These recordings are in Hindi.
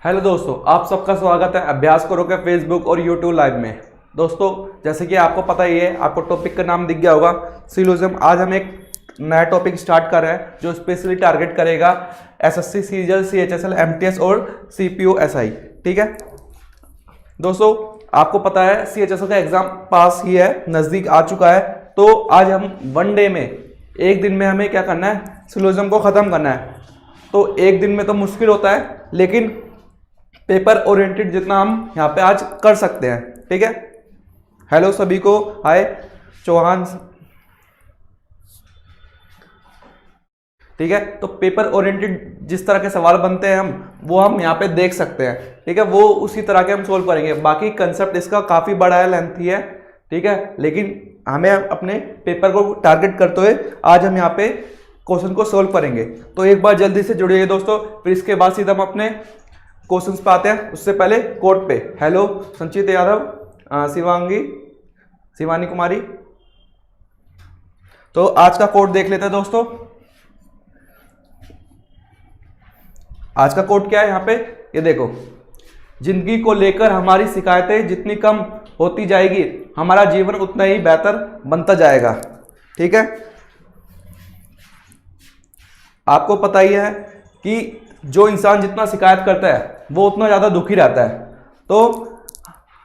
हेलो दोस्तों, आप सबका स्वागत है अभ्यास करो के फेसबुक और यूट्यूब लाइव में। दोस्तों, जैसे कि आपको पता ही है, आपको टॉपिक का नाम दिख गया होगा, सिलोजिज्म। आज हम एक नया टॉपिक स्टार्ट कर रहे हैं जो स्पेशली टारगेट करेगा एसएससी, सीजीएल, सीएचएसएल, एमटीएस और सीपीओ एसआई। ठीक है दोस्तों, आपको पता है सीएचएसएल का एग्जाम पास ही है, नज़दीक आ चुका है। तो आज हम वन डे में, एक दिन में हमें क्या करना है, सिलोजिज्म को ख़त्म करना है। तो एक दिन में तो मुश्किल होता है, लेकिन पेपर ओरिएंटेड जितना हम यहाँ पे आज कर सकते हैं। ठीक है, हेलो सभी को, हाय चौहान। ठीक है, तो पेपर ओरिएंटेड जिस तरह के सवाल बनते हैं वो हम यहाँ पे देख सकते हैं। ठीक है, वो उसी तरह के हम सोल्व करेंगे। बाकी कंसेप्ट इसका काफ़ी बड़ा है, लेंथी है। ठीक है, लेकिन हमें अपने पेपर को टारगेट करते हुए आज हम यहाँ पे क्वेश्चन को सोल्व करेंगे। तो एक बार जल्दी से जुड़िए दोस्तों, फिर इसके बाद सीधा हम अपने क्वेश्चंस पे आते हैं। उससे पहले कोड पे, हेलो संचित यादव, शिवानी कुमारी। तो आज का कोड देख लेते हैं दोस्तों। आज का कोड क्या है यहाँ पे, ये देखो। जिंदगी को लेकर हमारी शिकायतें जितनी कम होती जाएगी, हमारा जीवन उतना ही बेहतर बनता जाएगा। ठीक है, आपको पता ही है कि जो इंसान जितना शिकायत करता है वो उतना ज़्यादा दुखी रहता है। तो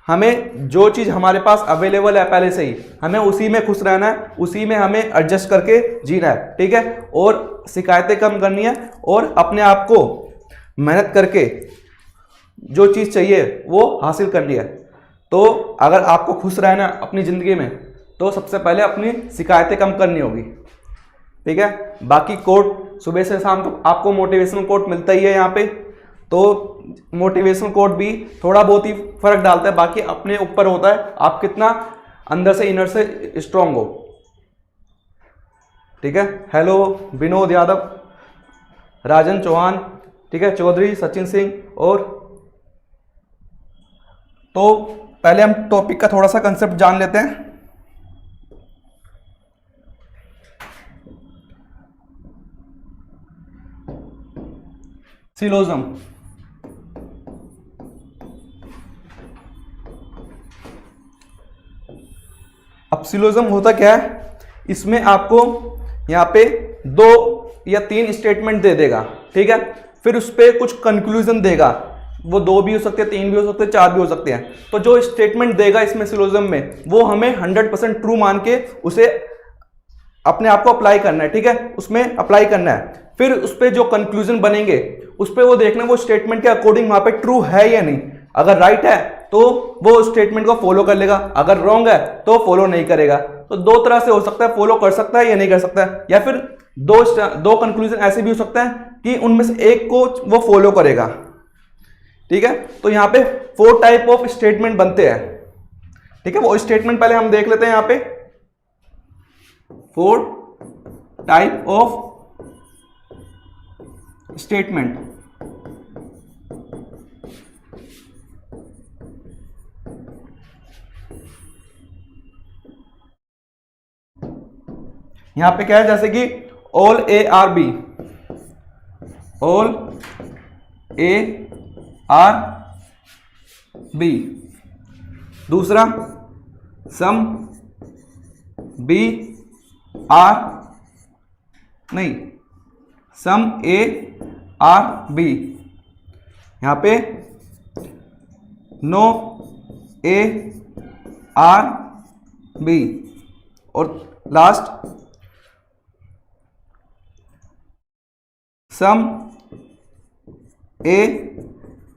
हमें जो चीज़ हमारे पास अवेलेबल है पहले से ही, हमें उसी में खुश रहना है, उसी में हमें एडजस्ट करके जीना है। ठीक है, और शिकायतें कम करनी है और अपने आप को मेहनत करके जो चीज़ चाहिए वो हासिल करनी है। तो अगर आपको खुश रहना है अपनी ज़िंदगी में, तो सबसे पहले अपनी शिकायतें कम करनी होगी। ठीक है, बाकी कोड सुबह से शाम तक आपको मोटिवेशनल कोड मिलता ही है यहाँ पे। तो मोटिवेशनल कोड भी थोड़ा बहुत ही फर्क डालता है, बाकी अपने ऊपर होता है आप कितना अंदर से, इनर से स्ट्रांग हो। ठीक है, हेलो विनोद यादव, राजन चौहान, ठीक है, चौधरी सचिन सिंह। और तो पहले हम टॉपिक का थोड़ा सा कंसेप्ट जान लेते हैं। सिलोजिज्म, अब सिलोजिज्म होता क्या है, इसमें आपको यहाँ पे 2 या 3 स्टेटमेंट दे देगा। ठीक है, फिर उस पर कुछ कंक्लूजन देगा। वो 2 भी हो सकते हैं, 3 भी हो सकते हैं, 4 भी हो सकते हैं। तो जो स्टेटमेंट देगा इसमें सिलोजिज्म में, वो हमें 100% ट्रू मान के उसे अपने आप को अप्लाई करना है। ठीक है, उसमें अप्लाई करना है। फिर उस पर जो कंक्लूजन बनेंगे उस पर वो देखना वो स्टेटमेंट के अकॉर्डिंग वहां पे ट्रू है या नहीं। अगर राइट है तो वो स्टेटमेंट को फॉलो कर लेगा, अगर रॉन्ग है तो फॉलो नहीं करेगा। तो 2 तरह से हो सकता है, फॉलो कर सकता है या नहीं कर सकता है, या फिर दो कंक्लूजन ऐसे भी हो सकता है कि उनमें से एक को वो फॉलो करेगा। ठीक है, तो यहाँ पे 4 टाइप ऑफ स्टेटमेंट बनते हैं। ठीक है, वो स्टेटमेंट पहले हम देख लेते हैं। यहाँ पे 4 टाइप ऑफ स्टेटमेंट। यहां पे क्या है, जैसे कि all A are B, all A are B. दूसरा सम बी आर, नहीं, सम ए आर बी। यहां पे नो ए आर बी। और last some A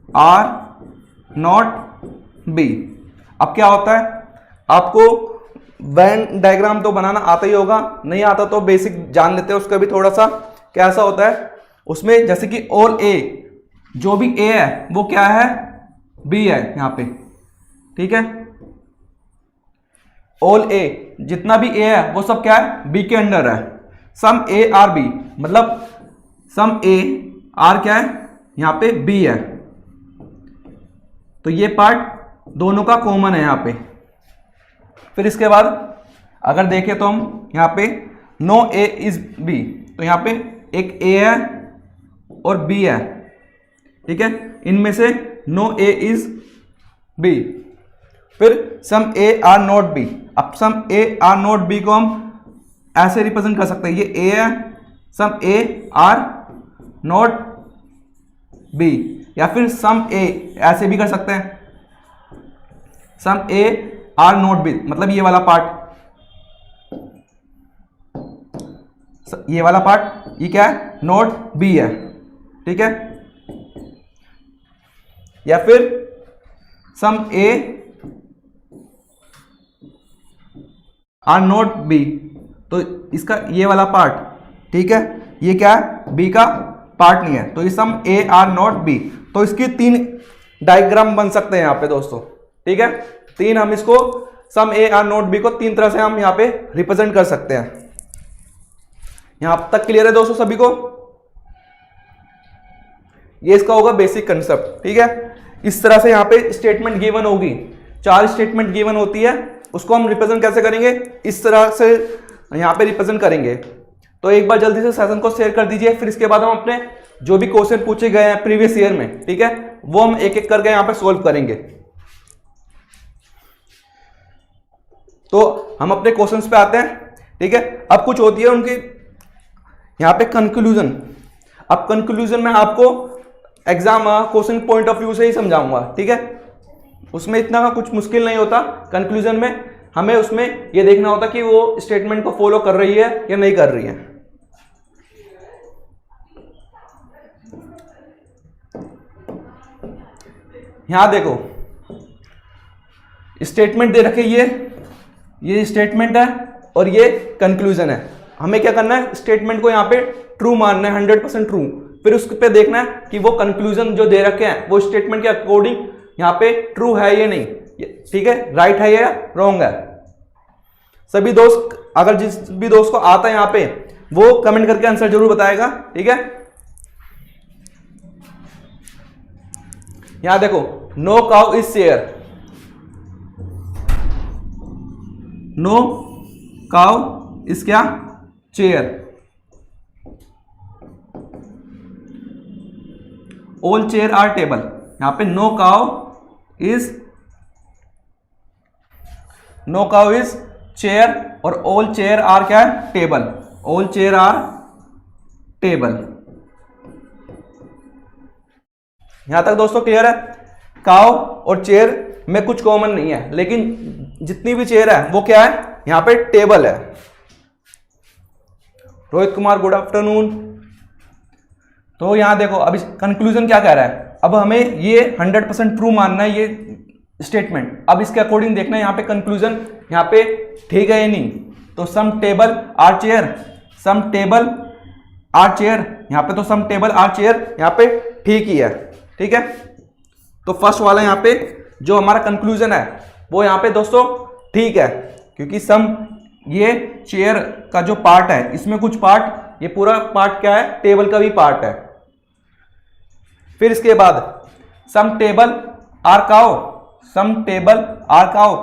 are not B. अब क्या होता है, आपको वेन डायग्राम तो बनाना आता ही होगा, नहीं आता तो बेसिक जान लेते हैं उसका भी थोड़ा सा। कैसा होता है उसमें, जैसे कि ऑल ए, जो भी ए है वो क्या है, बी है यहां पे। ठीक है, ऑल ए, जितना भी ए है वो सब क्या है, बी के अंडर है। सम ए आर बी, मतलब सम ए आर क्या है, यहां पे बी है। तो ये पार्ट दोनों का कॉमन है यहां पे। फिर इसके बाद अगर देखें तो हम यहाँ पे नो ए इज बी, तो यहाँ पे एक ए है और बी है, ठीक है, इनमें से नो ए इज बी। फिर some A are not B. अब some A are not B को हम ऐसे रिप्रेजेंट कर सकते हैं, ये ए है, सम ए आर नॉट बी, या फिर सम ए ऐसे भी कर सकते हैं, सम ए आर नॉट बी, मतलब ये वाला पार्ट, ये वाला पार्ट ये क्या है, नॉट बी है, ठीक है। या फिर some A are not B, तो इसका ये वाला पार्ट, ठीक है, ये क्या है, बी का पार्ट नहीं है, तो ये सम ए आर नॉट बी। तो इसकी 3 डायग्राम बन सकते हैं यहाँ पे दोस्तों, ठीक है। 3 हम इसको सम ए आर नॉट बी को 3 तरह से हम यहाँ पे रिप्रेजेंट कर सकते हैं। यहां तक क्लियर है दोस्तों सभी को? ये इसका होगा बेसिक कंसेप्ट, ठीक है। इस तरह से यहाँ पे स्टेटमेंट गिवन होगी, 4 स्टेटमेंट गिवन होती है, उसको हम रिप्रेजेंट कैसे करेंगे, इस तरह से यहाँ पे रिप्रेजेंट करेंगे। तो एक बार जल्दी से सेशन को शेयर कर दीजिए, फिर इसके बाद हम अपने जो भी क्वेश्चन पूछे गए हैं प्रीवियस ईयर में, ठीक है, वो हम एक एक करके यहाँ पे सोल्व करेंगे। तो हम अपने क्वेश्चंस पे आते हैं, ठीक है। अब कुछ होती है उनकी यहाँ पे कंक्लूजन। अब कंक्लूजन में आपको exam question point of view से ही समझाऊंगा, ठीक है। उसमें इतना कुछ मुश्किल नहीं होता। कंक्लूजन में हमें उसमें ये देखना होता कि वो स्टेटमेंट को फॉलो कर रही है या नहीं कर रही है। यहां देखो स्टेटमेंट दे रखे, ये स्टेटमेंट है और ये कंक्लूजन है। हमें क्या करना है, स्टेटमेंट को यहाँ पे ट्रू मानना है, 100% ट्रू। फिर उस पे देखना है कि वो कंक्लूजन जो दे रखे हैं वो स्टेटमेंट के अकॉर्डिंग यहाँ पे ट्रू है या नहीं, ठीक है, राइट है या रॉन्ग है। सभी दोस्त, अगर जिस भी दोस्त को आता है यहाँ पे, वो कमेंट करके आंसर जरूर बताएगा, ठीक है। यहां देखो, no cow is share, no cow is क्या, chair. All chair are table. यहां पे नो काउ इज चेयर और ऑल चेयर आर क्या है, table. All chair are table. यहां तक दोस्तों क्लियर है? काउ और चेयर में कुछ कॉमन नहीं है, लेकिन जितनी भी चेयर है वो क्या है, यहां पे टेबल है। Rohit Kumar good afternoon. तो यहां देखो अभी कंक्लूजन क्या कह रहा है, अब हमें ये 100% ट्रू मानना है ये स्टेटमेंट। अब इसके अकॉर्डिंग देखना है यहाँ पे कंक्लूजन यहाँ पे ठीक है या नहीं। तो some table are chair, some table are chair, यहाँ पे तो सम टेबल आर चेयर यहाँ पे ठीक ही है, ठीक है। तो फर्स्ट वाला यहाँ पे जो हमारा कंक्लूजन है वो यहाँ पे दोस्तों ठीक है, क्योंकि सम ये चेयर का जो पार्ट है इसमें कुछ पार्ट, ये पूरा पार्ट क्या है, टेबल का भी पार्ट है। फिर इसके बाद some table are cow, some table are cow,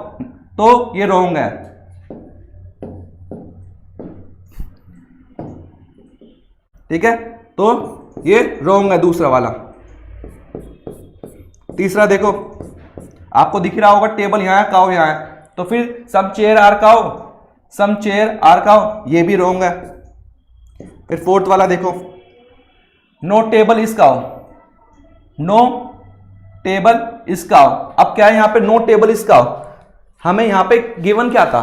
तो ये रॉन्ग है, ठीक है। तो ये रॉन्ग है दूसरा वाला। तीसरा देखो, आपको दिख रहा होगा टेबल यहां है, काउ यहां है, तो फिर some chair are cow, some chair are cow, ये भी रॉन्ग है। फिर फोर्थ वाला देखो, no table is cow, no table is cow. अब क्या है यहाँ पे, नो टेबल इज काउ, हमें यहाँ पे गिवन क्या था,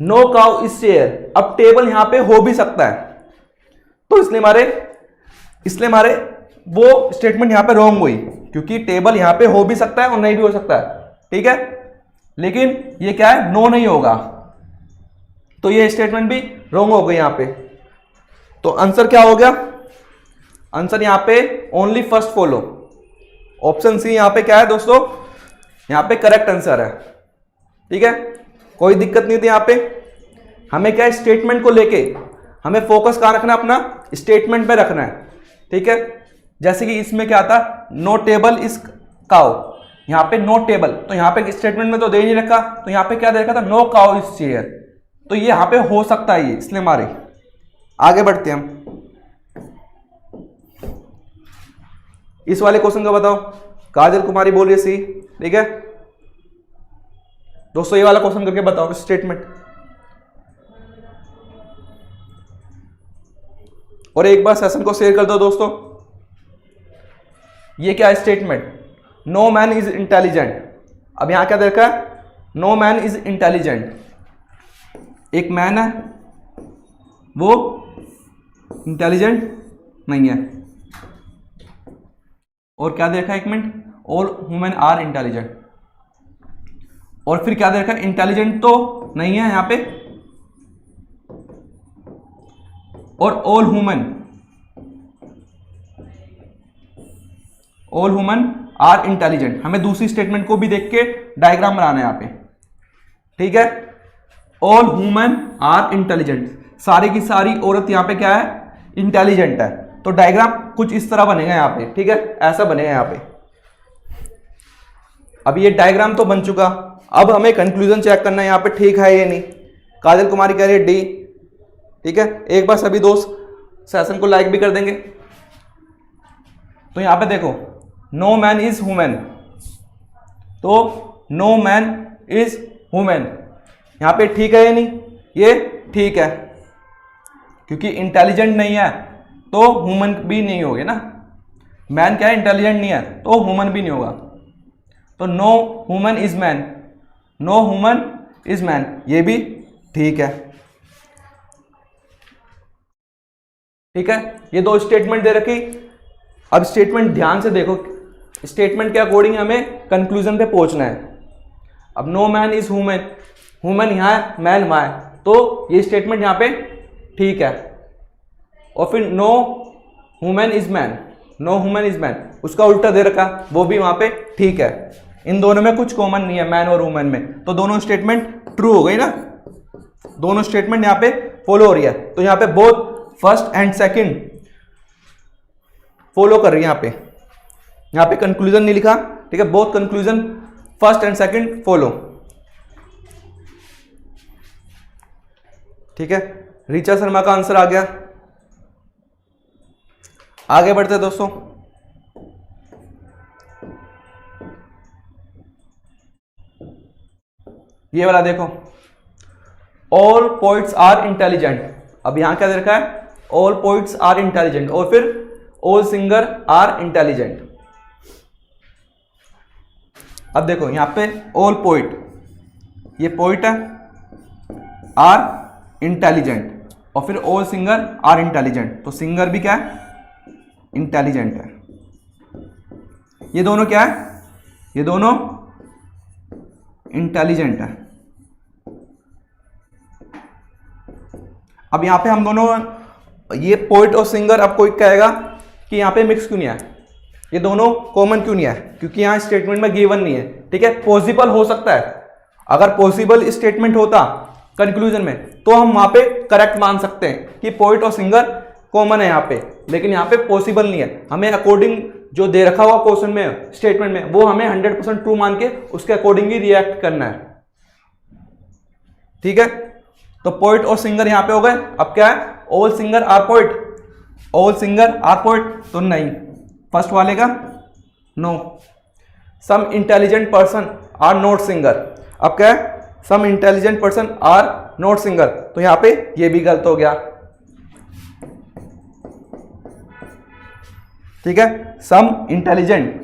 नो काउ इज चेयर। अब टेबल यहाँ पे हो भी सकता है, तो इसलिए हमारे वो स्टेटमेंट यहाँ पे रॉन्ग हुई, क्योंकि टेबल यहाँ पे हो भी सकता है और नहीं भी हो सकता है, ठीक है। लेकिन ये क्या है, नो नहीं होगा, तो ये स्टेटमेंट भी रॉन्ग हो गई यहाँ पे। तो आंसर क्या हो गया, आंसर यहाँ पे only first follow, option C यहाँ पे क्या है दोस्तों, यहाँ पे करेक्ट आंसर है, ठीक है। कोई दिक्कत नहीं थी यहाँ पे। हमें क्या है, स्टेटमेंट को लेके हमें फोकस कहाँ रखना है, अपना स्टेटमेंट पे रखना है, ठीक है। जैसे कि इसमें क्या था, नो टेबल इज काउ, यहाँ पे नो टेबल, तो यहाँ पे स्टेटमेंट में तो दे नहीं रखा, तो यहाँ पे क्या दे रखा था, नो काउ इज चेयर, तो ये यहाँ पे हो सकता है, ये इसलिए हमारे आगे बढ़ते हैं हम। इस वाले क्वेश्चन का बताओ। काजल कुमारी बोल रही है सी। ठीक है दोस्तों, ये वाला क्वेश्चन करके बताओ स्टेटमेंट। और एक बार सेशन को शेयर कर दो दोस्तों। ये क्या है statement? No man is intelligent. अब यहां क्या देखा है? No man is intelligent. एक मैन है वो इंटेलिजेंट नहीं है। और क्या देखा? एक minute, all human are intelligent. और फिर क्या देखा? इंटेलिजेंट तो नहीं है यहां पे, और ऑल ह्यूमन आर इंटेलिजेंट। हमें दूसरी स्टेटमेंट को भी देख के डायग्राम बनाना है यहां पे। ठीक है, ऑल ह्यूमन आर इंटेलिजेंट, सारी की सारी औरत यहां पे क्या है? इंटेलिजेंट है। तो डायग्राम कुछ इस तरह बनेगा यहां पे। ठीक है, ऐसा बनेगा यहां पे। अब ये डायग्राम तो बन चुका, अब हमें कंक्लूजन चेक करना है यहां पे ठीक है ये नहीं। काजल कुमारी कह रही है डी। ठीक है, एक बार सभी दोस्त सेशन को लाइक भी कर देंगे। तो यहां पे देखो, नो मैन इज ह्यूमन, तो नो मैन इज ह्यूमन यहां पे ठीक है या नहीं? ये ठीक है, क्योंकि इंटेलिजेंट नहीं है तो ह्यूमन भी नहीं होगे ना। मैन क्या है? इंटेलिजेंट नहीं है तो ह्यूमन भी नहीं होगा। तो no human is man, no human is man, ये भी ठीक है। ठीक है, ये दो स्टेटमेंट दे रखी। अब स्टेटमेंट ध्यान से देखो, स्टेटमेंट के अकॉर्डिंग हमें कंक्लूजन पे पहुंचना है। अब no man is human, human यहां है, मैन वहां है, तो ये स्टेटमेंट यहां पे ठीक है। और फिर no human is man, no human is man, उसका उल्टा दे रखा, वो भी वहां पे ठीक है। इन दोनों में कुछ कॉमन नहीं है, मैन और ह्यूमन में, तो दोनों स्टेटमेंट ट्रू हो गई ना। दोनों स्टेटमेंट यहां पे फॉलो हो रही है। तो यहां पे both first and second follow कर रही है। यहां पे कंक्लूजन नहीं लिखा। ठीक है, both conclusion first and second follow. ठीक है, ऋचा शर्मा का आंसर आ गया। आगे बढ़ते हैं दोस्तों। ये वाला देखो, ऑल पोइट्स आर इंटेलिजेंट। अब यहां क्या दे रखा है? ऑल पोइट्स आर इंटेलिजेंट, और फिर ऑल सिंगर आर इंटेलिजेंट। अब देखो यहां पे ऑल पोइट, ये पोइट है, आर इंटेलिजेंट, और फिर ऑल सिंगर आर इंटेलिजेंट, तो सिंगर भी क्या है? इंटेलिजेंट है। ये दोनों क्या है? ये दोनों इंटेलिजेंट है। अब यहां पे हम दोनों, ये पोइट और सिंगर, अब कोई कहेगा कि यहां पे मिक्स क्यों नहीं है, ये दोनों कॉमन क्यों नहीं है? क्योंकि यहां स्टेटमेंट में गिवन नहीं है। ठीक है, पॉसिबल हो सकता है, अगर पॉसिबल स्टेटमेंट होता कंक्लूजन में तो हम वहां पे करेक्ट मान सकते हैं कि पोइट और सिंगर कॉमन है यहां पे, लेकिन यहां पे पॉसिबल नहीं है। हमें अकॉर्डिंग जो दे रखा हुआ क्वेश्चन में, स्टेटमेंट में, वो हमें 100% ट्रू मान के उसके अकॉर्डिंग ही रिएक्ट करना है। ठीक है, तो पोइट और सिंगर यहां पे हो गए। अब क्या है? All singer are poet, all singer are poet, तो नहीं, फर्स्ट वाले का no. Some intelligent person are not singer. अब क्या है? Some intelligent person are not singer, तो यहां पे ये भी गलत हो गया। ठीक है, some intelligent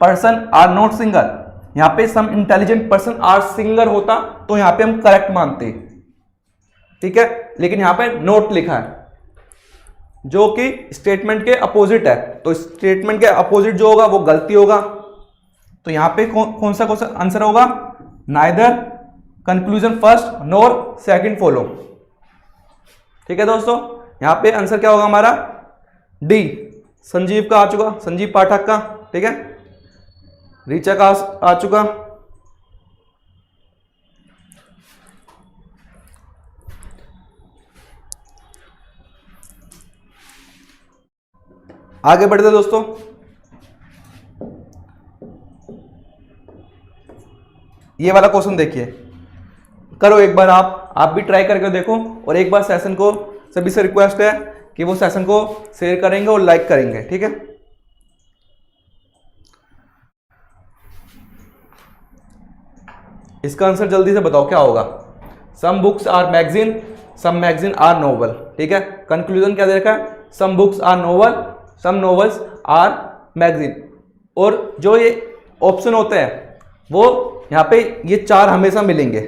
person are not singer, यहां पे some intelligent person are singer होता तो यहां पे हम करेक्ट मानते। ठीक है, लेकिन यहां पे नोट लिखा है जो कि स्टेटमेंट के अपोजिट है, तो स्टेटमेंट के अपोजिट जो होगा वो गलती होगा। तो यहां पे कौन सा आंसर होगा? नाइदर कंक्लूजन फर्स्ट नोर सेकंड फॉलो। ठीक है दोस्तों, यहां पे आंसर क्या होगा हमारा? डी, संजीव का आ चुका, संजीव पाठक का। ठीक है, ऋचा का आ चुका। आगे बढ़ते दोस्तों। ये वाला क्वेश्चन देखिए, करो एक बार, आप भी ट्राई करके देखो, और एक बार सेशन को, सभी से रिक्वेस्ट है कि वो सेशन को शेयर करेंगे और लाइक करेंगे। ठीक है, इसका आंसर जल्दी से बताओ क्या होगा। Some books are magazine, some magazine are novel. ठीक है, कंक्लूजन क्या दे रखा है, some books are novel, some novels are magazine. और जो ये ऑप्शन होते हैं वो यहाँ पे ये 4 हमेशा मिलेंगे।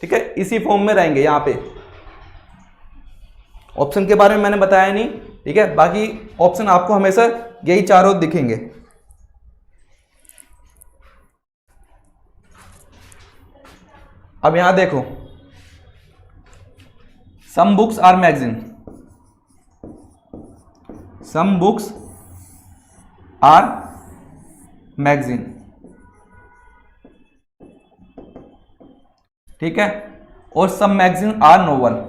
ठीक है, इसी फॉर्म में रहेंगे यहाँ पे। ऑप्शन के बारे में मैंने बताया नहीं। ठीक है, बाकी ऑप्शन आपको हमेशा यही चारों दिखेंगे। अब यहां देखो, some books are magazine, some books are magazine. ठीक है, और सम मैगजीन आर नोवेल।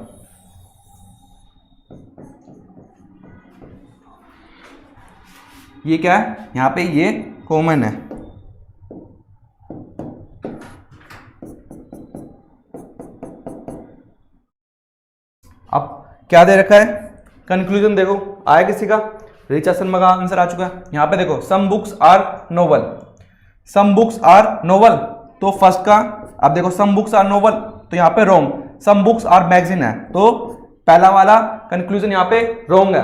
ये क्या है, यहां पे ये कॉमन है। अब क्या दे रखा है, कंक्लूजन देखो आया किसी का, ऋचा शर्मा का आंसर आ चुका है। यहां पे देखो some books are novel, some books are novel, तो फर्स्ट का अब देखो सम बुक्स आर नोवेल, तो यहां पे wrong. Some books are magazine है, तो पहला वाला कंक्लूजन यहां पे रॉन्ग है।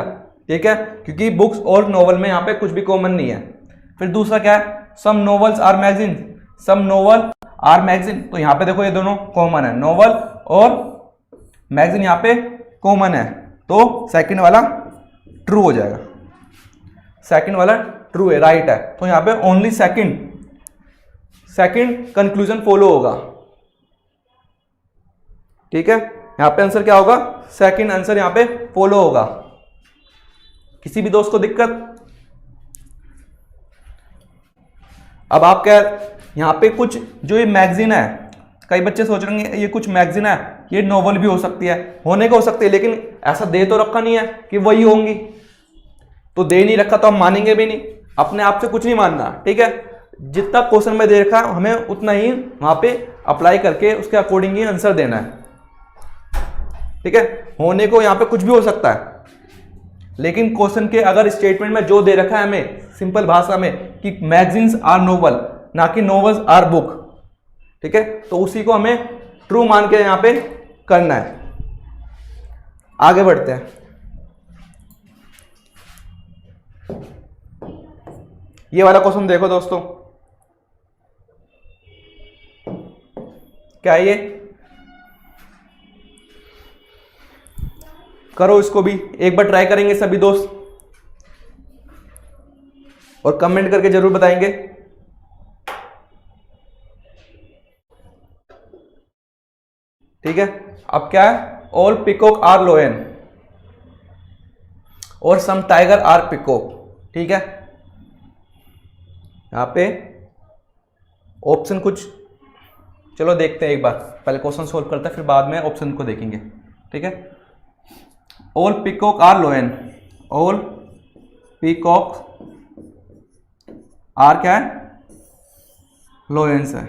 ठीक है, क्योंकि बुक्स और नोवेल में यहां पे कुछ भी कॉमन नहीं है। फिर दूसरा क्या है, some novels are magazine, some novel are magazine, तो यहां पे देखो ये दोनों कॉमन है, नोवेल और मैगजीन यहां पे कॉमन है, तो सेकंड वाला ट्रू हो जाएगा। सेकंड वाला ट्रू है, राइट है, तो यहां पे ओनली सेकंड कंक्लूजन फॉलो होगा। ठीक है, यहां पे आंसर क्या होगा, सेकंड आंसर यहां पे फॉलो होगा। किसी भी दोस्त को दिक्कत? अब आप क्या, यहां पे कुछ जो ये मैगजीन है, कई बच्चे सोच रहे हैं ये कुछ मैगजीन है, ये नोवेल भी हो सकती है, होने को हो सकती है, लेकिन ऐसा दे तो रखा नहीं है कि वही होंगी, तो दे नहीं रखा तो हम मानेंगे भी नहीं। अपने आप से कुछ नहीं मानना। ठीक है, जितना क्वेश्चन में दे रखा हमें उतना ही वहां पे अप्लाई करके उसके अकॉर्डिंग ही आंसर देना है। ठीक है, होने को यहां पे कुछ भी हो सकता है, लेकिन क्वेश्चन के अगर स्टेटमेंट में जो दे रखा है हमें सिंपल भाषा में कि मैगजीन्स आर नोवेल, ना कि नोवेल्स आर बुक, ठीक है, तो उसी को हमें ट्रू मान के यहां पे करना है। आगे बढ़ते हैं। ये वाला क्वेश्चन देखो दोस्तों, क्या है ये, करो इसको भी एक बार ट्राई करेंगे सभी दोस्त, और कमेंट करके जरूर बताएंगे। ठीक है, अब क्या है, ऑल पिकॉक आर लोयन और सम टाइगर आर पिकॉक। ठीक है, यहां पे ऑप्शन कुछ, चलो देखते हैं एक बार, पहले क्वेश्चन सोल्व करते हैं फिर बाद में ऑप्शन को देखेंगे। ठीक है, all peacock are lion, all peacock are क्या है, लोयंस है।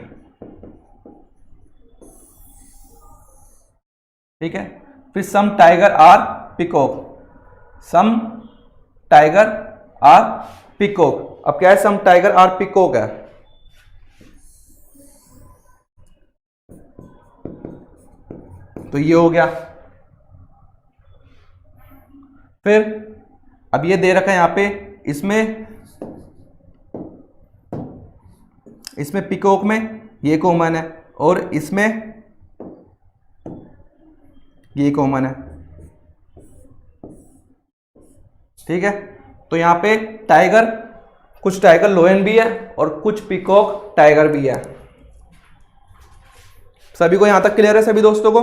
ठीक है, फिर some tiger are peacock, some tiger are peacock. अब क्या है, सम टाइगर आर पिकॉक है, तो ये हो गया। फिर अब ये दे रखा है यहां पे, इसमें पिकॉक में ये कॉमन है और इसमें ये कॉमन है। ठीक है, तो यहां पे टाइगर, कुछ टाइगर लोयन भी है और कुछ पिकॉक टाइगर भी है। सभी को यहां तक क्लियर है सभी दोस्तों को?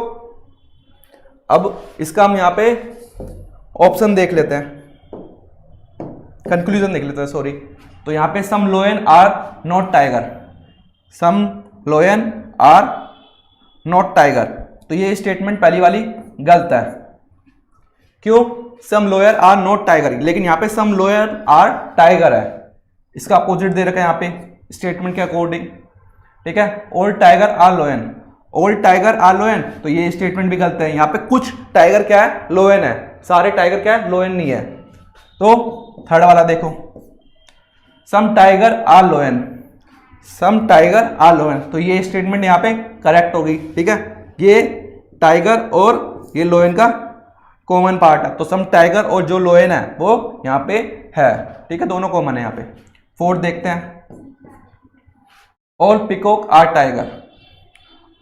अब इसका हम यहां पे ऑप्शन देख लेते हैं, कंक्लूजन देख लेते हैं, सॉरी। तो यहां पे some lion are not tiger, some lion are not tiger, तो ये स्टेटमेंट पहली वाली गलत है। क्यों, some lion are not tiger, लेकिन यहां पे सम लोयर आर टाइगर है, इसका अपोजिट दे रखा है यहां पे स्टेटमेंट के अकॉर्डिंग। ठीक है, all tiger are lion, all tiger are lion, तो ये स्टेटमेंट भी गलत है। यहां पे कुछ टाइगर क्या है, लोयन है, सारे टाइगर क्या है, लोयन नहीं है। तो थर्ड वाला देखो, some tiger are lion, some tiger are lion, तो ये स्टेटमेंट यहाँ पे करेक्ट हो गई। ठीक है, ये टाइगर और ये लोयन का कॉमन पार्ट है, तो सम टाइगर और जो लोयन है वो यहाँ पे है। ठीक है, दोनों कॉमन है यहाँ पे। फोर्थ देखते हैं, all peacock are tiger,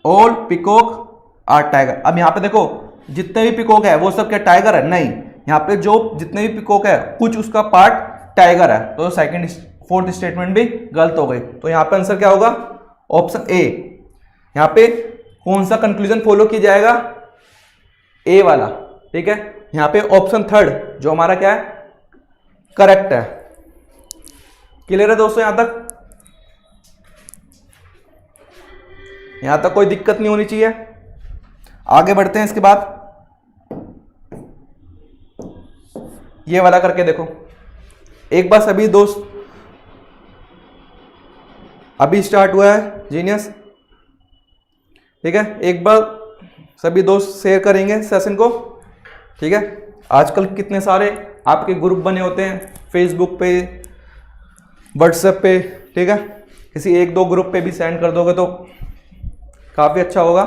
all peacock are tiger. अब यहाँ पे देखो जितने भी पिकॉक है वो सब क्या टाइगर है? नहीं, यहाँ पे जो जितने भी पिकॉक है कुछ उसका पार्ट टाइगर है, तो सेकंड फोर्थ स्टेटमेंट भी गलत हो गई। तो यहाँ पे आंसर क्या होगा? Option A. यहाँ पे कौन सा कंक्लूजन फॉलो किया जाएगा? ए वाला। ठीक है, यहाँ पे ऑप्शन थर्ड जो हमारा क्या है? करेक्ट है। क्लियर है दोस्तों? यहां तक कोई दिक्कत नहीं होनी चाहिए। आगे बढ़ते हैं। इसके बाद ये वाला करके देखो एक बार सभी दोस्त, अभी स्टार्ट हुआ है जीनियस। ठीक है, एक बार सभी दोस्त शेयर करेंगे सेशन को। ठीक है, आजकल कितने सारे आपके ग्रुप बने होते हैं फेसबुक पे, व्हाट्सएप पे। ठीक है, किसी एक दो ग्रुप पे भी सेंड कर दोगे तो काफ़ी अच्छा होगा।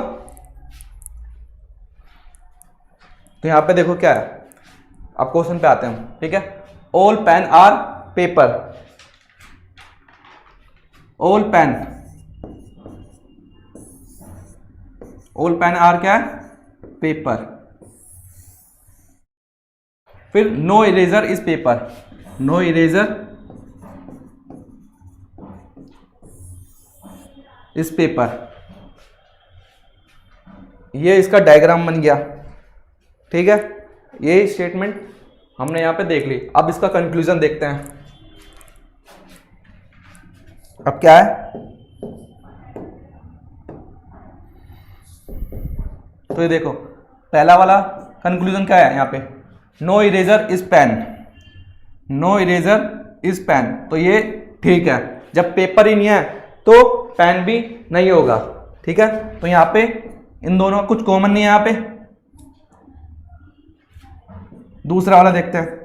तो यहाँ पे देखो क्या है, अब क्वेश्चन पे आते हैं हम। ठीक है, all pen are paper, all pen, all pen are क्या है? पेपर। फिर no eraser is paper, no eraser is paper. ये इसका डायग्राम बन गया। ठीक है, ये स्टेटमेंट हमने यहां पे देख ली। अब इसका कंक्लूजन देखते हैं। अब क्या है? तो ये देखो पहला वाला कंक्लूजन क्या है यहाँ पे? No eraser is pen, no eraser is pen. तो ये ठीक है, जब पेपर ही नहीं है तो पेन भी नहीं होगा। ठीक है, तो यहाँ पे इन दोनों कुछ कॉमन नहीं है। यहाँ पे दूसरा वाला देखते हैं।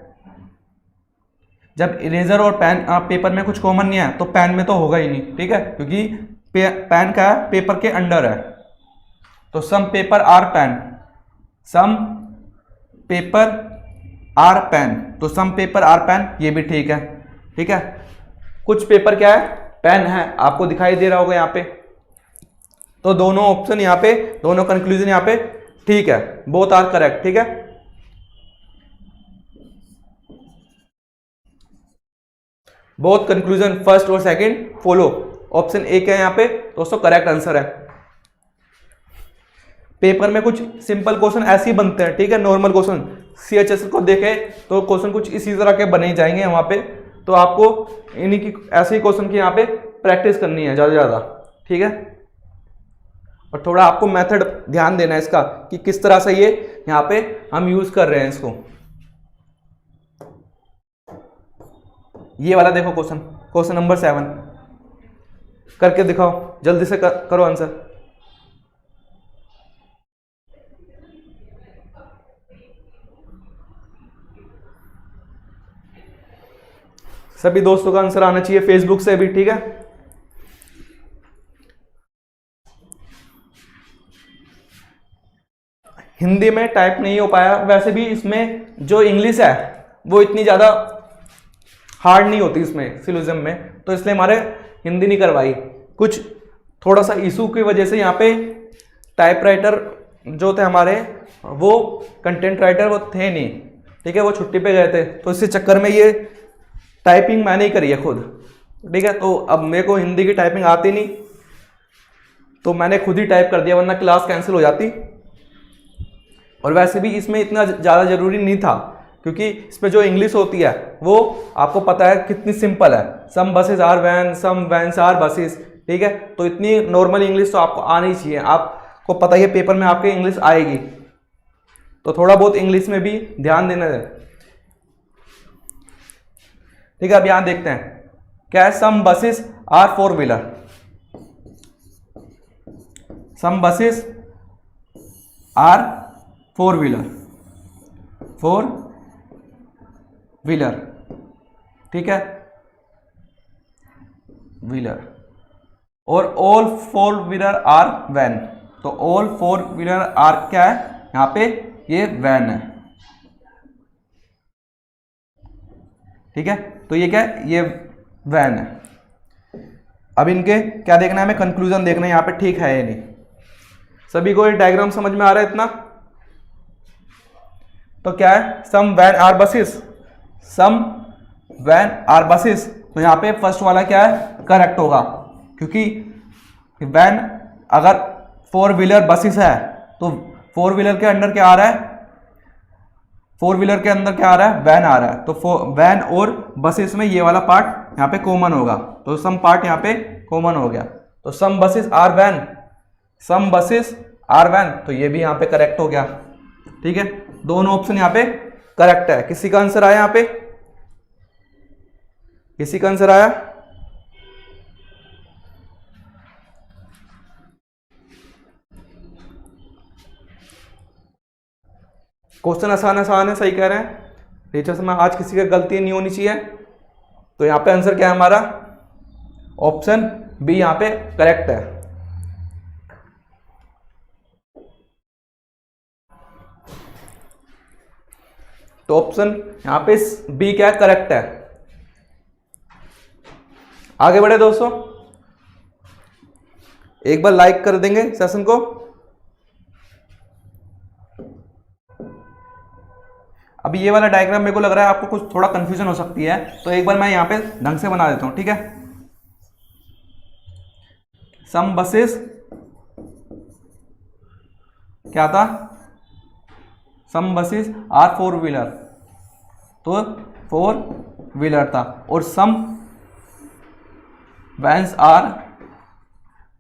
जब इरेजर और पेन पेपर में कुछ कॉमन नहीं है तो पेन में तो होगा ही नहीं। ठीक है, क्योंकि पेन का है पेपर के अंडर है। तो some paper are pen, some paper are pen, तो सम पेपर आर पेन, ये भी ठीक है। ठीक है, कुछ पेपर क्या है? पेन है, आपको दिखाई दे रहा होगा यहाँ पे। तो दोनों ऑप्शन यहाँ पे, दोनों कंक्लूजन यहाँ पे ठीक है, बोथ आर करेक्ट। ठीक है, बोथ कंक्लूजन फर्स्ट और सेकंड फॉलो। ऑप्शन ए क्या है यहाँ पे दोस्तों? करेक्ट आंसर है। पेपर में कुछ सिंपल क्वेश्चन ऐसे ही बनते हैं। ठीक है, नॉर्मल क्वेश्चन सीएचएस को देखे तो क्वेश्चन कुछ इसी तरह के बने ही जाएंगे वहां पे। तो आपको इन्हीं की ऐसे ही क्वेश्चन की यहाँ पे प्रैक्टिस करनी है ज़्यादा ज़्यादा। ठीक है, और थोड़ा आपको मेथड ध्यान देना है इसका कि किस तरह से ये यहाँ पे हम यूज कर रहे हैं इसको। ये वाला देखो क्वेश्चन, क्वेश्चन नंबर 7 करके दिखाओ, जल्दी से करो आंसर। सभी दोस्तों का आंसर आना चाहिए फेसबुक से भी। ठीक है, हिंदी में टाइप नहीं हो पाया। वैसे भी इसमें जो इंग्लिश है वो इतनी ज़्यादा हार्ड नहीं होती इसमें सिलोजिज्म में, तो इसलिए हमारे हिंदी नहीं करवाई। कुछ थोड़ा सा इशू की वजह से यहाँ पे टाइपराइटर जो थे हमारे, वो कंटेंट राइटर वो थे नहीं। ठीक है, वो छुट्टी पे गए थे, तो इसी चक्कर में ये टाइपिंग मैंने ही करी है खुद। ठीक है, तो अब मेरे को हिंदी की टाइपिंग आती नहीं, तो मैंने खुद ही टाइप कर दिया, वरना क्लास कैंसिल हो जाती। और वैसे भी इसमें इतना ज़्यादा ज़रूरी नहीं था, क्योंकि इसमें जो इंग्लिश होती है वो आपको पता है कितनी सिंपल है। Some buses are van, some vans are buses. ठीक है, तो इतनी नॉर्मल इंग्लिश तो आपको आनी चाहिए। आपको पता ही है पेपर में आपके इंग्लिश आएगी, तो थोड़ा बहुत इंग्लिश में भी ध्यान देना है। ठीक है, अब यहां देखते हैं क्या है। Some buses are 4 wheeler, some buses are 4 wheeler, 4 wheeler. ठीक है, व्हीलर। और all four wheeler are van. तो ऑल फोर व्हीलर आर क्या है यहाँ पे, ये वैन है, ठीक है। तो ये क्या है, ये वैन है। अब इनके क्या देखना है हमें, कंक्लूजन देखना है यहाँ पे ठीक है या नहीं। सभी को ये डायग्राम समझ में आ रहा है इतना। तो क्या है, some van are buses, some van are buses. तो यहाँ पे फर्स्ट वाला क्या है, करेक्ट होगा, क्योंकि वैन अगर फोर व्हीलर बसेस है तो फोर व्हीलर के अंडर क्या आ रहा है, फोर व्हीलर के अंदर क्या आ रहा है, वैन आ रहा है। तो वैन और बसेस में ये वाला पार्ट यहाँ पे कॉमन होगा, तो सम पार्ट यहाँ पे कॉमन हो गया। तो some buses are van, some buses are van, तो ये भी यहाँ पे करेक्ट हो गया, ठीक है। दोनों ऑप्शन यहाँ पे करेक्ट है। किसी का आंसर आया यहाँ पे, किसी का आंसर आया? क्वेश्चन आसान आसान है, सही कह रहे हैं टीचर्स में, आज किसी का गलती नहीं होनी चाहिए। तो यहाँ पे आंसर क्या है हमारा, ऑप्शन बी यहाँ पे करेक्ट है। तो ऑप्शन यहाँ पे बी क्या है, करेक्ट है। आगे बढ़े दोस्तों, एक बार लाइक कर देंगे सेशन को। अभी ये वाला डायग्राम मेरे को लग रहा है आपको कुछ थोड़ा कंफ्यूजन हो सकती है, तो एक बार मैं यहाँ पे ढंग से बना देता हूँ, ठीक है। सम बसेस क्या था, सम बसेस आर फोर व्हीलर, तो फोर व्हीलर था, और सम वैन्स आर,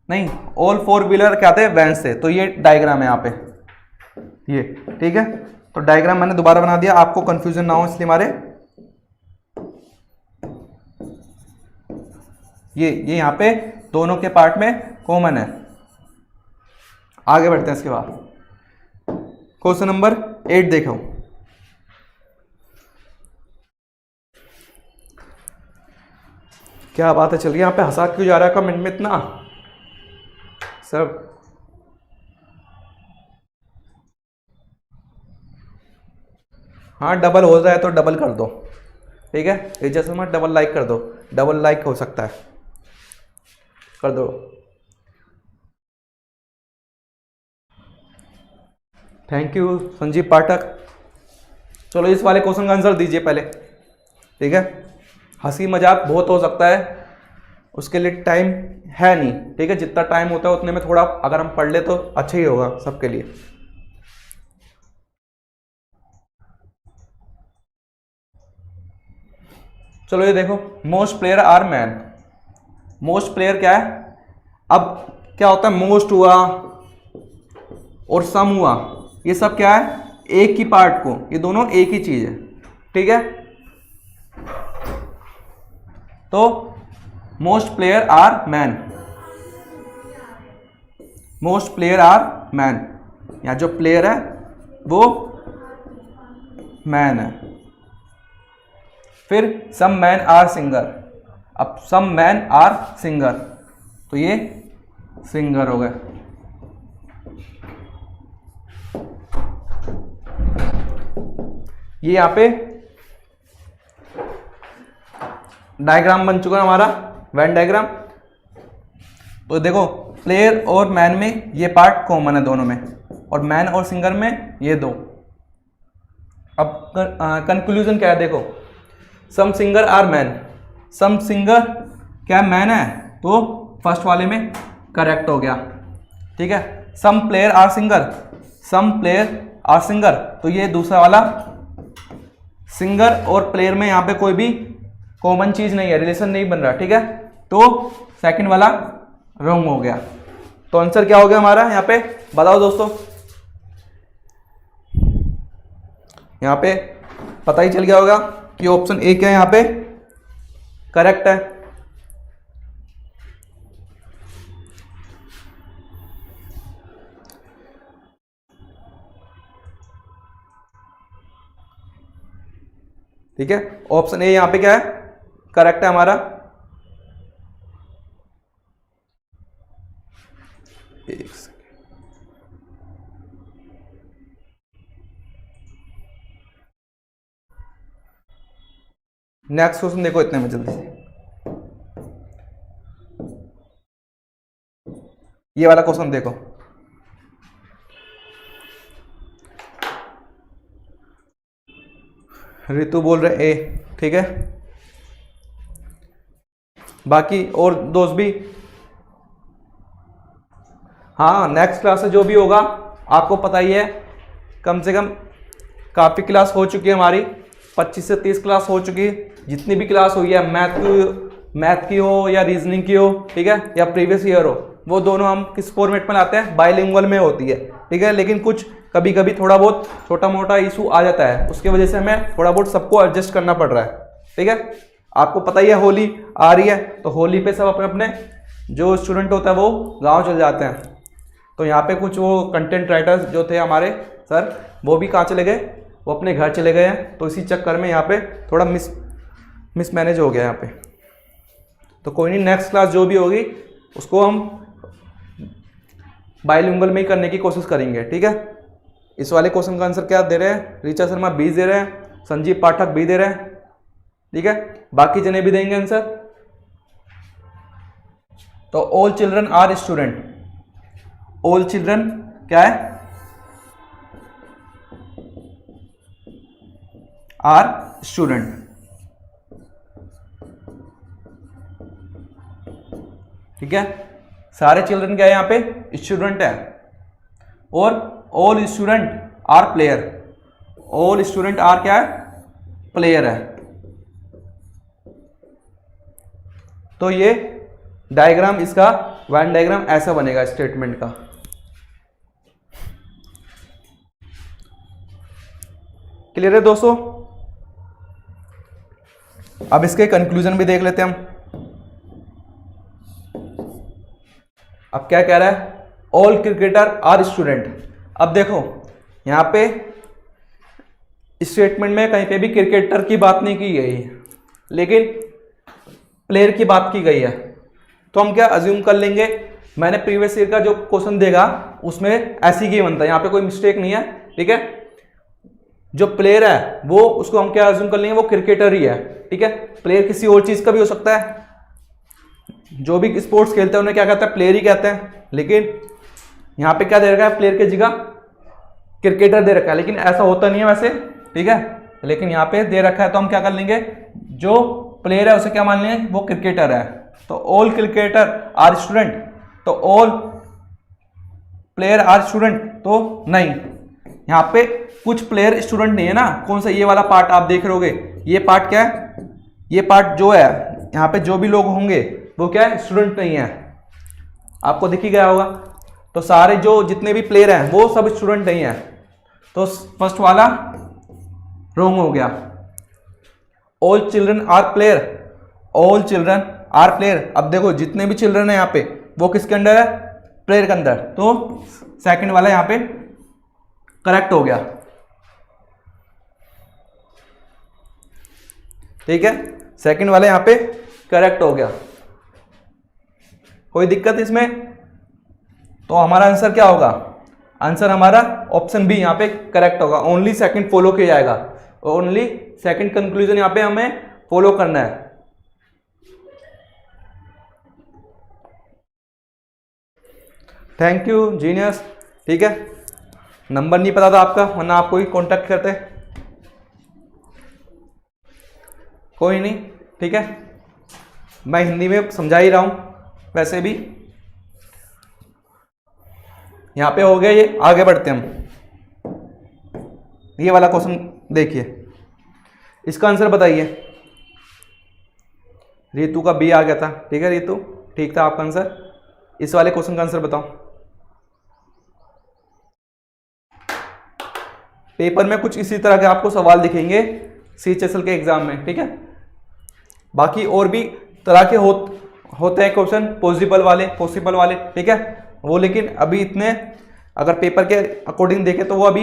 नहीं, ऑल फोर व्हीलर क्या थे, वैन्स थे। तो ये डायग्राम है यहाँ पे, ये ठीक है। तो डायग्राम मैंने दोबारा बना दिया, आपको कंफ्यूजन ना हो इसलिए। हमारे ये यहाँ पे दोनों के पार्ट में कॉमन है। आगे बढ़ते हैं इसके बाद, क्वेश्चन नंबर 8 देखो। क्या बात है, चलिए यहाँ पे हंसा क्यों जा रहा है कमेंट में इतना सब। हाँ, डबल हो जाए तो डबल कर दो, ठीक है। ये जैसे मत डबल लाइक कर दो, डबल लाइक हो सकता है, कर दो। थैंक यू संजीव पाठक। चलो इस वाले क्वेश्चन का आंसर दीजिए पहले, ठीक है। हंसी मजाक बहुत हो सकता है, उसके लिए टाइम है नहीं, ठीक है। जितना टाइम होता है उतने में थोड़ा अगर हम पढ़ ले तो अच्छा ही होगा सबके लिए। चलो ये देखो, most player are man. Most player क्या है, अब क्या होता है, मोस्ट हुआ और सम हुआ, ये सब क्या है, एक ही पार्ट को, ये दोनों एक ही चीज है, ठीक है। तो most player are man, most player are man, यहाँ जो प्लेयर है वो मैन है। फिर सम मैन आर सिंगर, अब सम मैन आर सिंगर, तो ये सिंगर हो गए। ये यहाँ पे डायग्राम बन चुका है हमारा, वेन डायग्राम। तो देखो, प्लेयर और मैन में ये पार्ट कॉमन है दोनों में, और मैन और सिंगर में ये दो। अब कंक्लूजन क्या है, देखो, some singer are man, some singer क्या मैन है, तो फर्स्ट वाले में करेक्ट हो गया, ठीक है। Some player are singer, some player are singer, तो ये दूसरा वाला सिंगर और प्लेयर में यहाँ पे कोई भी कॉमन चीज नहीं है, रिलेशन नहीं बन रहा, ठीक है। तो सेकंड वाला रॉन्ग हो गया। तो आंसर क्या हो गया हमारा यहाँ पे, बताओ दोस्तों। यहाँ पे पता ही चल गया होगा कि ऑप्शन ए क्या है यहाँ पे करेक्ट है। ठीक है, ऑप्शन ए यहाँ पे क्या है, करेक्ट है हमारा। एक सेकेंड। नेक्स्ट क्वेश्चन देखो इतने में जल्दी से। ये वाला क्वेश्चन देखो, रितु बोल रहे ए, ठीक है। बाकी और दोस्त भी, हाँ नेक्स्ट क्लास से जो भी होगा आपको पता ही है, कम से कम काफ़ी क्लास हो चुकी है हमारी, 25 से 30 क्लास हो चुकी है। जितनी भी क्लास हुई है, मैथ की हो या रीजनिंग की हो, ठीक है, या प्रीवियस ईयर हो, वो दोनों हम किस फॉर्मेट में लाते हैं, बाइलिंगुअल में होती है, ठीक है। लेकिन कुछ कभी कभी थोड़ा बहुत छोटा मोटा इशू आ जाता है, उसकी वजह से हमें थोड़ा बहुत सबको एडजस्ट करना पड़ रहा है, ठीक है। आपको पता ही है होली आ रही है, तो होली पे सब अपने अपने जो स्टूडेंट होता है वो गाँव चले जाते हैं। तो यहाँ पे कुछ वो कंटेंट राइटर्स जो थे हमारे सर, वो भी कहाँ चले गए, वो अपने घर चले गए हैं। तो इसी चक्कर में यहाँ पे थोड़ा मिसमैनेज हो गया यहाँ पे। तो कोई नहीं, नेक्स्ट क्लास जो भी होगी उसको हम बाइलिंगुअल में ही करने की कोशिश करेंगे, ठीक है। इस वाले क्वेश्चन का आंसर क्या दे रहे हैं, ऋचा शर्मा बी दे रहे हैं, संजीव पाठक बी दे रहे हैं, ठीक है। बाकी जने भी देंगे आंसर। तो all children are student, all children क्या है, आर स्टूडेंट, ठीक है। सारे चिल्ड्रन क्या है यहाँ पे, स्टूडेंट है। और all student are player, all student are क्या है, प्लेयर है। तो ये डायग्राम, इसका वेन डायग्राम ऐसा बनेगा स्टेटमेंट का। क्लियर है दोस्तों। अब इसके कंक्लूजन भी देख लेते हैं हम। अब क्या कह रहा है, ऑल क्रिकेटर आर स्टूडेंट। अब देखो यहां पे स्टेटमेंट में कहीं पे भी क्रिकेटर की बात नहीं की गई है, लेकिन प्लेयर की बात की गई है। तो हम क्या अज्यूम कर लेंगे, मैंने प्रीवियस ईयर का जो क्वेश्चन देगा उसमें ऐसी ही बनता है, यहाँ पे कोई मिस्टेक नहीं है, ठीक है। जो प्लेयर है वो, उसको हम क्या अज्यूम कर लेंगे, वो क्रिकेटर ही है, ठीक है। प्लेयर किसी और चीज का भी हो सकता है, जो भी स्पोर्ट्स खेलते हैं उन्हें क्या कहते हैं, प्लेयर ही कहते हैं। लेकिन यहाँ पे क्या दे रखा है, प्लेयर की जगह क्रिकेटर दे रखा है, लेकिन ऐसा होता नहीं है वैसे, ठीक है। लेकिन यहाँ पे दे रखा है तो हम क्या कर लेंगे, जो प्लेयर है उसे क्या मान लेंगे, वो क्रिकेटर है। तो ऑल क्रिकेटर आर स्टूडेंट, तो ऑल प्लेयर आर स्टूडेंट, तो नहीं, यहाँ पे कुछ प्लेयर स्टूडेंट नहीं है ना। कौन सा, ये वाला पार्ट आप देख रहे होगे, ये पार्ट क्या है, ये पार्ट जो है यहाँ पे जो भी लोग होंगे वो क्या है, स्टूडेंट नहीं है, आपको दिख ही गया होगा। तो सारे जो जितने भी प्लेयर हैं वो सब स्टूडेंट नहीं है। तो फर्स्ट वाला रॉन्ग हो गया। All children are player, all children are player. अब देखो जितने भी चिल्ड्रन है यहाँ पे वो किसके अंदर है, प्लेयर के अंदर। तो सेकंड वाला यहाँ पे करेक्ट हो गया, ठीक है। सेकंड वाला यहाँ पे करेक्ट हो गया, कोई दिक्कत इसमें। तो हमारा आंसर क्या होगा, आंसर हमारा ऑप्शन बी यहाँ पे करेक्ट होगा। ओनली सेकंड फॉलो किया जाएगा, ओनली सेकंड कंक्लूजन यहाँ पे हमें फॉलो करना है। थैंक यू जीनियस, ठीक है। नंबर नहीं पता था आपका, वरना आपको ही कांटेक्ट करते, कोई नहीं, ठीक है। मैं हिंदी में समझा ही रहा हूं वैसे भी। यहां पे हो गया ये, आगे बढ़ते हैं हम। ये वाला क्वेश्चन देखिए, इसका आंसर बताइए। रितु का बी आ गया था, ठीक है रितु, ठीक था आपका आंसर। इस वाले क्वेश्चन का आंसर बताओ। पेपर में कुछ इसी तरह के आपको सवाल दिखेंगे CHSL के एग्जाम में, ठीक है। बाकी और भी तरह के होते हैं क्वेश्चन, पॉसिबल वाले, ठीक है वो। लेकिन अभी इतने अगर पेपर के अकॉर्डिंग देखें तो वो अभी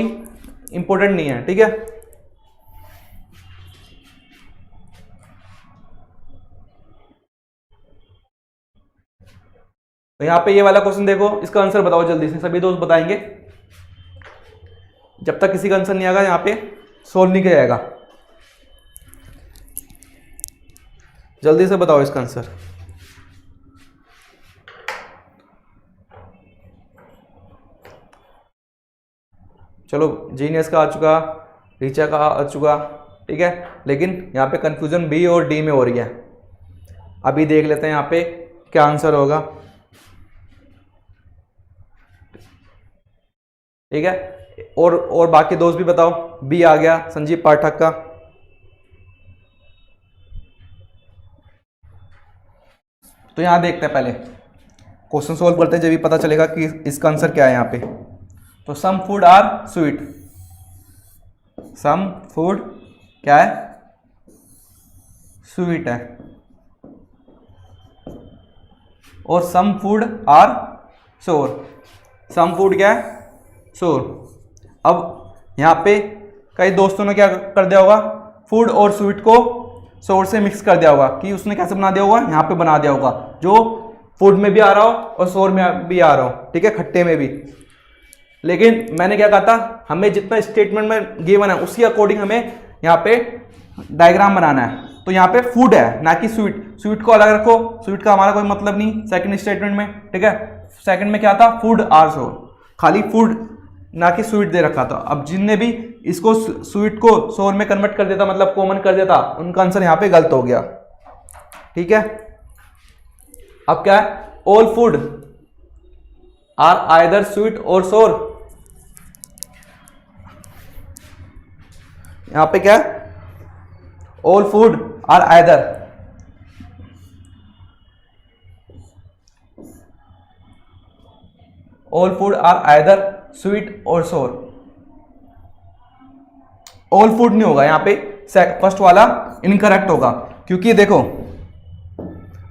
इंपॉर्टेंट नहीं है, ठीक है। तो यहाँ पे ये वाला क्वेश्चन देखो, इसका आंसर बताओ जल्दी से, सभी दोस्त बताएंगे। जब तक किसी का आंसर नहीं आएगा यहाँ पे सोल्व नहीं किया जाएगा। जल्दी से बताओ इसका आंसर। चलो जीनियस का आ चुका, रीचा का आ चुका, ठीक है, लेकिन यहाँ पे कंफ्यूजन बी और डी में हो रही है। अभी देख लेते हैं यहाँ पे क्या आंसर होगा, ठीक है। और बाकी दोस्त भी बताओ। बी आ गया संजीव पाठक का। तो यहां देखते हैं, पहले क्वेश्चन सोल्व करते हैं, जब भी पता चलेगा कि इसका आंसर क्या है यहाँ पे। तो some food are sweet, some food क्या है, स्वीट है, और सम फूड आर सोर, सम फूड क्या है, सोर। अब यहाँ पे कई दोस्तों ने क्या कर दिया होगा, फूड और स्वीट को सोर से मिक्स कर दिया होगा, कि उसने कैसे बना दिया होगा, यहाँ पे बना दिया होगा, जो फूड में भी आ रहा हो और सोर में भी आ रहा हो, ठीक है, खट्टे में भी। लेकिन मैंने क्या कहा था, हमें जितना स्टेटमेंट में गिवन है उसके अकॉर्डिंग हमें यहाँ पे डायग्राम बनाना है। तो यहाँ पे फूड है ना कि स्वीट, स्वीट को अलग रखो, स्वीट का हमारा कोई मतलब नहीं सेकंड स्टेटमेंट में, ठीक है। सेकंड में क्या था, फूड आर सोर, खाली फूड ना कि स्वीट दे रखा था। अब जिनने भी इसको स्वीट को सोर में कन्वर्ट कर देता, मतलब कॉमन कर देता, उनका आंसर यहाँ पे गलत हो गया, ठीक है। अब क्या है, all food are either sweet or sour, यहां पे क्या है, all food are either, all food are either sweet or sour. All food नहीं होगा यहाँ पे, फर्स्ट वाला इनकरेक्ट होगा, क्योंकि देखो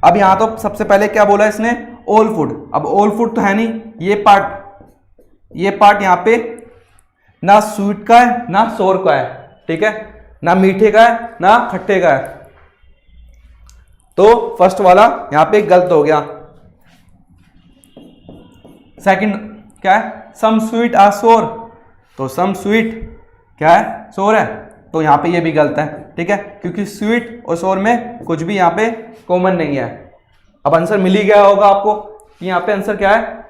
अब यहां तो सबसे पहले क्या बोला इसने, ऑल फूड। अब ऑल फूड तो है नहीं, ये पार्ट यहाँ पे ना स्वीट का है ना सोर का है, ठीक है, ना मीठे का है ना खट्टे का है। तो फर्स्ट वाला यहां पे गलत हो गया। सेकंड क्या है, सम स्वीट आर सोर, तो सम स्वीट क्या है, सोर है, तो यहां पे ये भी गलत है, ठीक है, क्योंकि स्वीट और सोर में कुछ भी यहां पे कॉमन नहीं है। अब आंसर मिल ही गया होगा आपको कि यहां पे आंसर क्या है,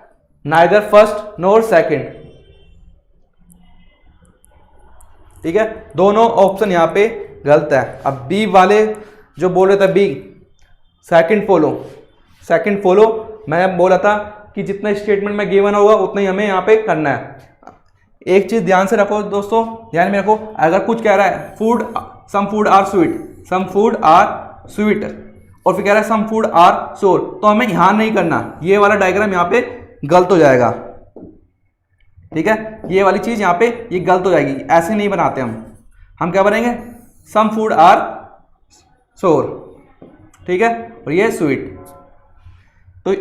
नाइदर फर्स्ट नोर सेकंड, ठीक है, दोनों ऑप्शन यहां पे गलत है। अब बी वाले जो बोल रहे थे, बी सेकंड फॉलो, मैं बोला था कि जितना स्टेटमेंट में गिवन होगा उतना ही हमें यहाँ पे करना है। एक चीज ध्यान से रखो दोस्तों, ध्यान में रखो, अगर कुछ कह रहा है food, some food are sweet, some food are sweet, और फिर कह रहा है सम फूड आर सोर, तो हमें यहां नहीं करना, ये वाला डायग्राम यहाँ पे गलत हो जाएगा, ठीक है, ये वाली चीज यहाँ पे ये गलत हो जाएगी, ऐसे नहीं बनाते हम क्या बनाएंगे, सम फूड आर सोर, ठीक है, और ये स्वीट। तो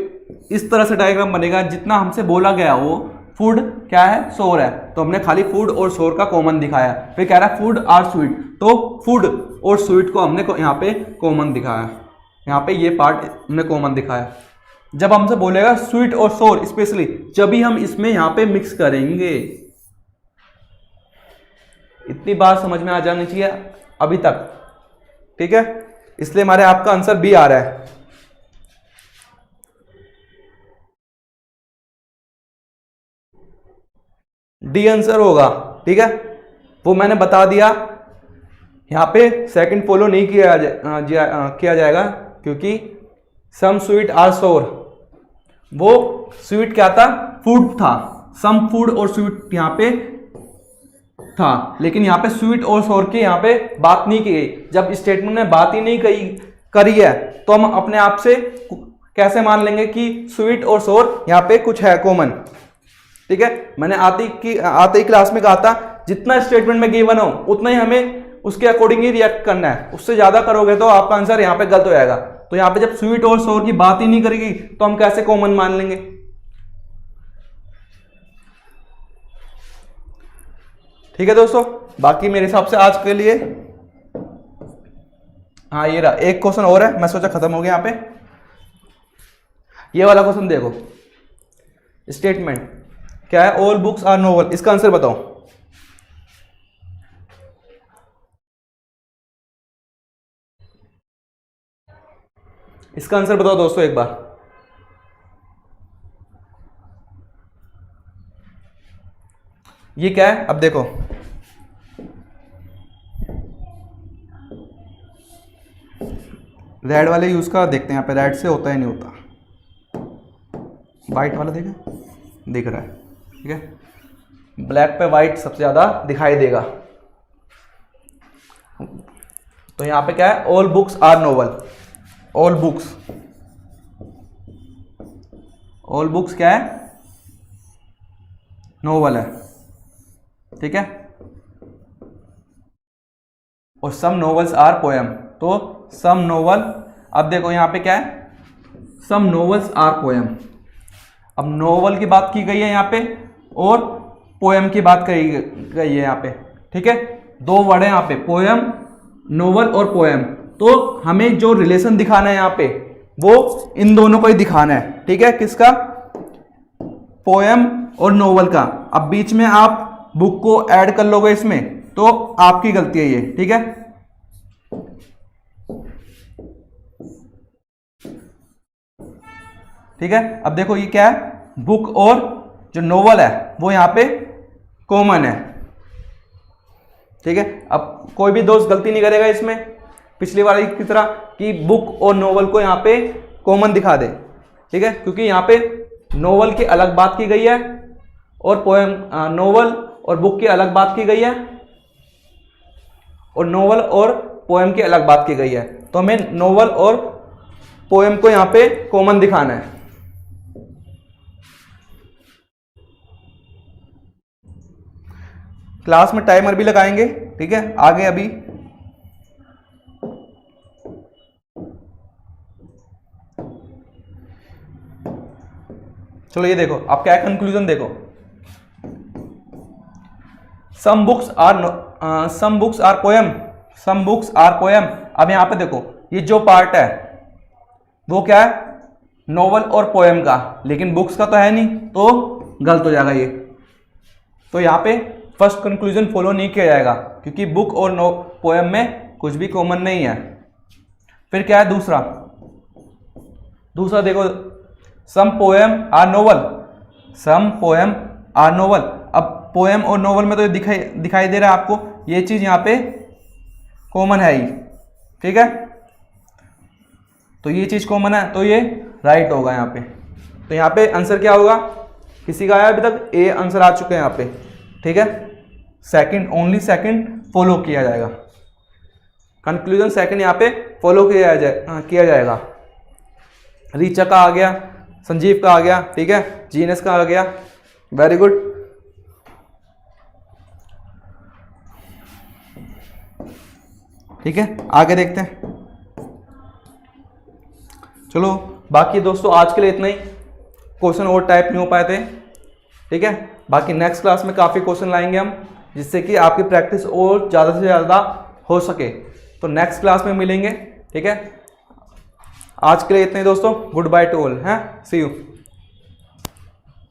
इस तरह से डायग्राम बनेगा, जितना हमसे बोला गया वो फूड क्या है, सोर है, तो हमने खाली फूड और सोर का कॉमन दिखाया। फिर कह रहा है फूड आर स्वीट, तो फूड और स्वीट को हमने यहाँ पे कॉमन दिखाया, यहाँ पे ये पार्ट हमने कॉमन दिखाया। जब हमसे बोलेगा स्वीट और सोर स्पेशली, जब भी हम इसमें यहाँ पे मिक्स करेंगे। इतनी बात समझ में आ जानी चाहिए अभी तक, ठीक है, इसलिए हमारे आपका आंसर बी आ रहा है। डी आंसर होगा, ठीक है, वो मैंने बता दिया। यहां पे सेकंड फॉलो नहीं किया जाएगा, क्योंकि सम स्वीट आर सोर, वो स्वीट क्या था, फूड था, सम फूड और स्वीट यहां पे था, लेकिन यहां पे स्वीट और सोर की यहां पे बात नहीं की गई। जब स्टेटमेंट में बात ही नहीं करी है, तो हम अपने आप से कैसे मान लेंगे कि स्वीट और सोर यहां पे कुछ है कॉमन, ठीक है। मैंने आते ही क्लास में कहा था, जितना स्टेटमेंट में गिवन हो उतना ही हमें उसके अकॉर्डिंग ही रिएक्ट करना है, उससे ज्यादा करोगे तो आपका आंसर यहाँ पे गलत हो जाएगा। तो यहाँ पे जब स्वीट और सोर की बात ही नहीं करेगी तो हम कैसे कॉमन मान लेंगे, ठीक है दोस्तों। बाकी मेरे हिसाब से आज के लिए, हाँ ये रहा, एक क्वेश्चन और है, मैं सोचा खत्म हो गया यहाँ पे। ये वाला क्वेश्चन देखो, स्टेटमेंट क्या है, ऑल बुक्स आर नोवेल, इसका आंसर बताओ। इसका आंसर बताओ दोस्तों एक बार। ये क्या है, अब देखो रेड वाले यूज का देखते हैं, यहाँ पे रेड से होता है नहीं होता, वाइट वाला देखा दिख रहा है, ठीक है, ब्लैक पे वाइट सबसे ज्यादा दिखाई देगा। तो यहाँ पे क्या है, all books are novel, all books, all books क्या है, नोवेल है, ठीक है। और सम नोवेल्स आर पोएम, तो सम नोवेल, अब देखो यहाँ पे क्या है, सम नोवेल्स आर पोएम। अब नोवेल की बात की गई है यहाँ पे और पोएम की बात करी गई है यहाँ पे, ठीक है। दो वर्ड है यहाँ पे, पोएम, नोवेल और पोएम। तो हमें जो रिलेशन दिखाना है यहाँ पे वो इन दोनों को ही दिखाना है, ठीक है। किसका, पोएम और नोवेल का। अब बीच में आप बुक को ऐड कर लोगे इसमें तो आपकी गलती है ये, ठीक है। ठीक है, अब देखो ये क्या है, बुक और जो नोवेल है वो यहां पे कॉमन है, ठीक है। अब कोई भी दोस्त गलती नहीं करेगा इसमें पिछली वाली की तरह कि बुक और नोवेल को यहां पे कॉमन दिखा दे, ठीक है, क्योंकि यहां पे नोवेल की अलग बात की गई है और पोएम, नोवेल और बुक की अलग बात की गई है और नोवेल और पोएम की अलग बात की गई है। तो हमें नोवेल और पोएम को यहां पे कॉमन दिखाना है। क्लास में टाइमर भी लगाएंगे, ठीक है, आगे अभी। चलो ये देखो, आप क्या कंक्लूजन देखो, some books are poem, some books are poem. अब यहां पे देखो ये जो पार्ट है वो क्या है, नोवेल और पोएम का, लेकिन बुक्स का तो है नहीं, तो गलत हो जाएगा ये। तो यहां पे फर्स्ट कंक्लूजन फॉलो नहीं किया जाएगा क्योंकि बुक और पोएम में कुछ भी कॉमन नहीं है। फिर क्या है दूसरा देखो, some poem are novel, some poem are novel. अब पोएम और नोवेल में तो दिखाई दे रहा है आपको, ये चीज यहाँ पे कॉमन है ही, ठीक है। तो ये चीज कॉमन है तो ये राइट होगा यहाँ पे। तो यहाँ पे आंसर क्या होगा, किसी का आया अभी तक, ए आंसर आ चुके हैं यहाँ पे, ठीक है। सेकंड, ओनली सेकंड फॉलो किया जाएगा, कंक्लूजन सेकंड यहाँ पे फॉलो किया जाएगा। रीचा का आ गया, संजीव का आ गया, ठीक है, जीनस का आ गया, वेरी गुड। ठीक है, आगे देखते हैं। चलो बाकी दोस्तों आज के लिए इतना ही, क्वेश्चन और टाइप नहीं हो पाए थे, ठीक है। बाकी नेक्स्ट क्लास में काफ़ी क्वेश्चन लाएंगे हम, जिससे कि आपकी प्रैक्टिस और ज़्यादा से ज़्यादा हो सके। तो नेक्स्ट क्लास में मिलेंगे, ठीक है। आज के लिए इतना ही दोस्तों, गुड बाय टू ऑल, हैं, सी यू।